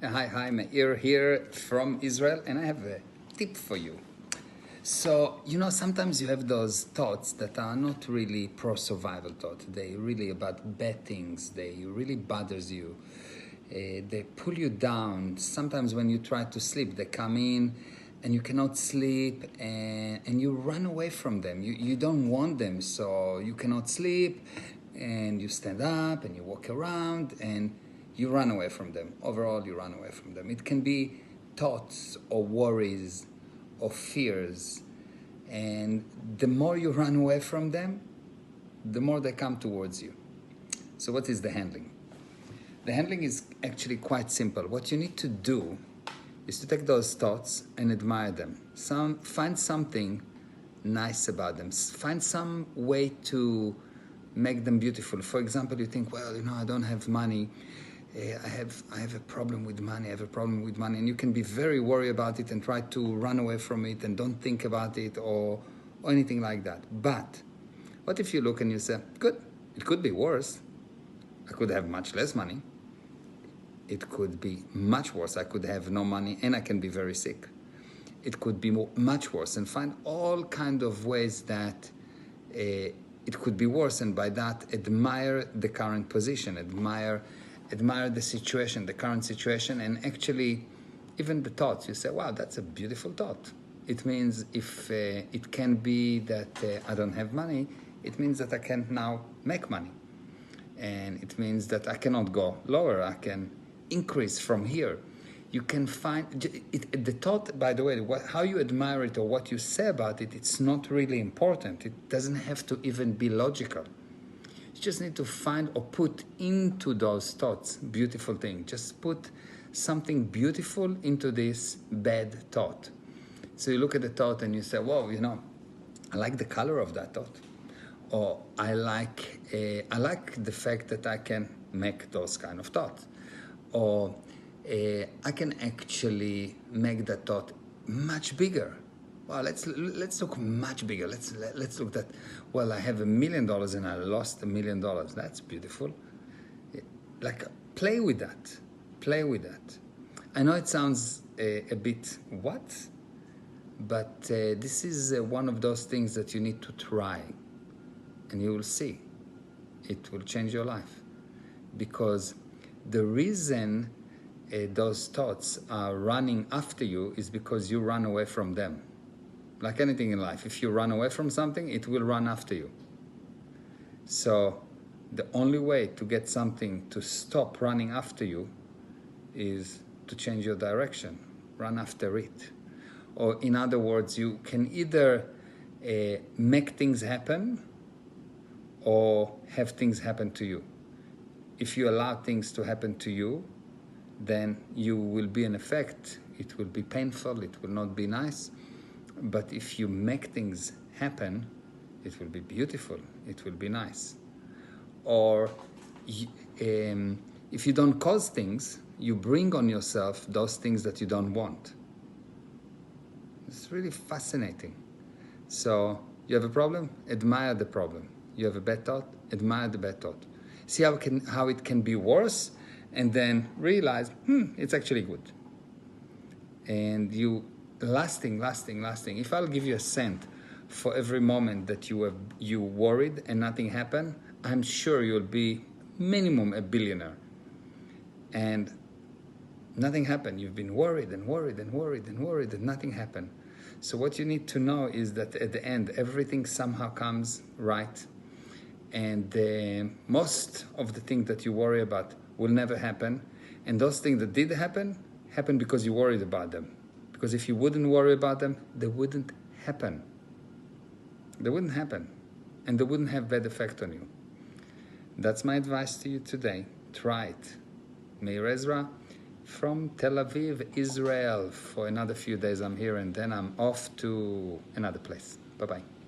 Hi, Meir here from Israel, and I have a tip for you. So, sometimes you have those thoughts that are not really pro-survival thoughts. They really about bad things. They really bothers you. They pull you down. Sometimes when you try to sleep, they come in and you cannot sleep and you run away from them. You don't want them, so you cannot sleep and you stand up and you walk around and you run away from them. Overall, you run away from them. It can be thoughts or worries or fears. And the more you run away from them, the more they come towards you. So what is the handling? The handling is actually quite simple. What you need to do is to take those thoughts and admire them. Find something nice about them. Find some way to make them beautiful. For example, you think, I don't have money. I have a problem with money. And you can be very worried about it and try to run away from it and don't think about it or anything like that. But what if you look and you say, good, it could be worse. I could have much less money. It could be much worse. I could have no money and I can be very sick. It could be much worse, and find all kind of ways that it could be worse, and by that admire the current position, admire the situation, the current situation, and actually even the thoughts. You say, wow, that's a beautiful thought. It means if it can be that I don't have money, it means that I can now make money. And it means that I cannot go lower, I can increase from here. You can find the thought, by the way, how you admire it or what you say about it, it's not really important. It doesn't have to even be logical. You just need to find or put into those thoughts beautiful thing. Just put something beautiful into this bad thought. So you look at the thought and you say, whoa, I like the color of that thought. Or I like the fact that I can make those kind of thoughts. Or I can actually make that thought much bigger. Well, let's look much bigger. Let's look at, I have $1 million and I lost $1 million. That's beautiful. Play with that. I know it sounds a bit what, but this is one of those things that you need to try, and you will see it will change your life. Because the reason those thoughts are running after you is because you run away from them. Like anything in life, if you run away from something, it will run after you. So the only way to get something to stop running after you is to change your direction, run after it. Or in other words, you can either make things happen or have things happen to you. If you allow things to happen to you, then you will be in effect. It will be painful, it will not be nice. But if you make things happen, it will be beautiful, it will be nice. Or if you don't cause things, you bring on yourself those things that you don't want. It's really fascinating. So you have a problem, admire the problem. You have a bad thought, admire the bad thought. See how it can be worse, and then realize, it's actually good. And lasting. If I'll give you a cent for every moment that you worried and nothing happened, I'm sure you'll be minimum a billionaire. And nothing happened. You've been worried and nothing happened. So what you need to know is that at the end, everything somehow comes right. And most of the things that you worry about will never happen. And those things that did happen because you worried about them. Because if you wouldn't worry about them, they wouldn't happen. They wouldn't happen. And they wouldn't have bad effect on you. That's my advice to you today. Try it. Meir Ezra from Tel Aviv, Israel. For another few days I'm here, and then I'm off to another place. Bye-bye.